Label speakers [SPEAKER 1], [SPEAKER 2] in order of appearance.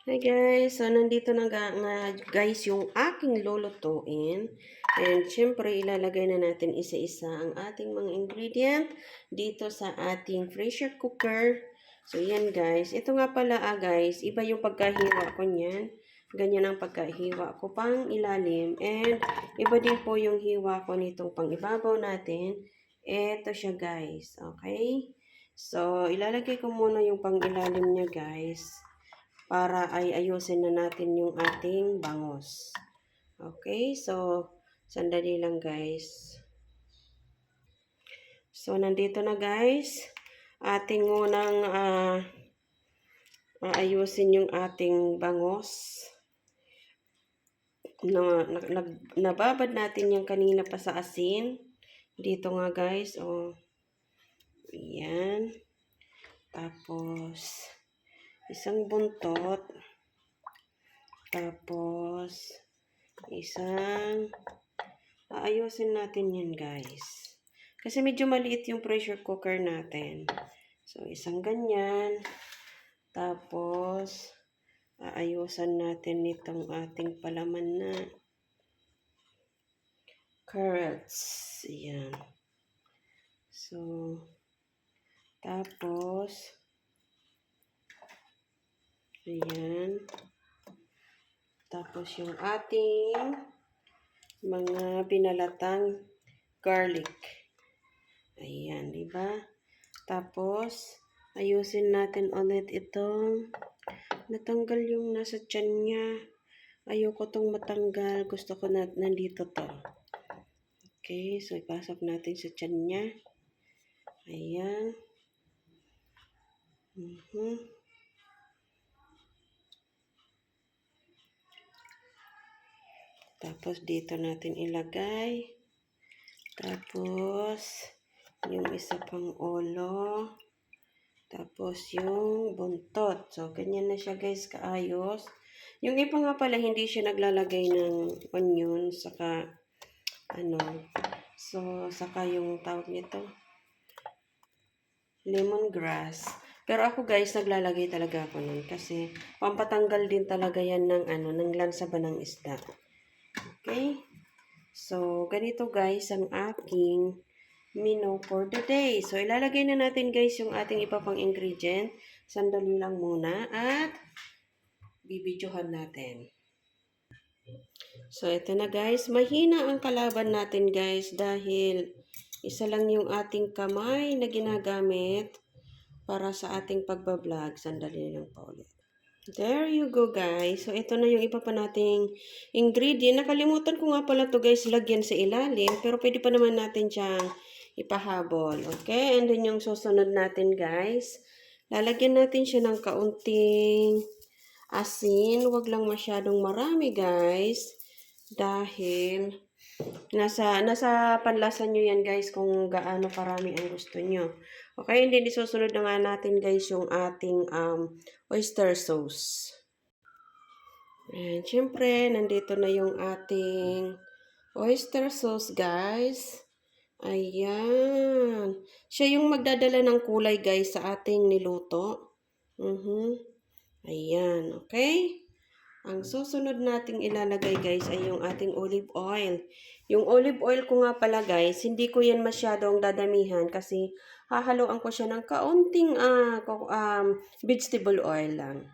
[SPEAKER 1] Hi guys! So, nandito na nga guys yung aking lulutuin. And syempre, ilalagay na natin isa-isa ang ating mga ingredient dito sa ating pressure cooker. So, yan guys. Ito nga pala guys, iba yung pagkahiwa ko niyan. Ganyan ang pagkahiwa ko pang ilalim. And iba din po yung hiwa ko nitong pang ibabaw natin. Ito siya guys. Okay? So, ilalagay ko muna yung pang ilalim niya guys, para ay ayusin na natin yung ating bangos. Okay, so sandali lang guys. So nandito na guys, ating munang ayusin yung ating bangos. Nababad natin yung kanina pa sa asin. Dito nga guys, oh. Ayan. Tapos isang buntot. Tapos isang aayusin natin yan guys. Kasi medyo maliit yung pressure cooker natin. So, isang ganyan. Tapos, aayusan natin itong ating palaman na carrots. Ayan. So, tapos, ayan. Tapos, yung ating mga binalatang garlic. Ayan, di ba? Tapos, ayusin natin ulit itong natanggal yung nasa tiyan niya. Ayoko tong matanggal. Gusto ko na nandito to. Okay, so ipasok natin sa tiyan niya. Ayan. Tapos, dito natin ilagay. Tapos, yung isa pang ulo. Tapos, yung buntot. So, ganyan na siya guys, kaayos. Yung iba nga pala, hindi siya naglalagay ng onion, saka, saka yung tawag nito, lemongrass. Pero ako guys, naglalagay talaga ako nun. Kasi, pampatanggal din talaga yan ng, ng lansa ba ng isda. Okay? So, ganito guys, ang aking menu for the day. So, ilalagay na natin guys yung ating iba pang ingredient. Sandali lang muna at bibidyohan natin. So, ito na guys. Mahina ang kalaban natin guys dahil isa lang yung ating kamay na ginagamit para sa ating pagbablog. Sandali lang pa ulit. There you go guys. So, ito na yung iba pa nating ingredient. Nakalimutan ko nga pala to guys, lagyan sa ilalim. Pero pwede pa naman natin siyang ipahabol. Okay? And then yung susunod natin guys, lalagyan natin siya ng kaunting asin. Huwag lang masyadong marami guys. Dahil nasa panlasa nyo yan guys kung gaano karami ang gusto nyo. Okay? And then isusunod na nga natin guys yung ating oyster sauce. And syempre, nandito na yung ating oyster sauce guys. Ayan. Siya yung magdadala ng kulay guys sa ating niluto. Ayan. Okay? Ang susunod nating ilalagay guys ay yung ating olive oil. Yung olive oil ko nga pala guys, hindi ko yan masyadong dadamihan kasi hahaluan ko siya ng kaunting vegetable oil lang.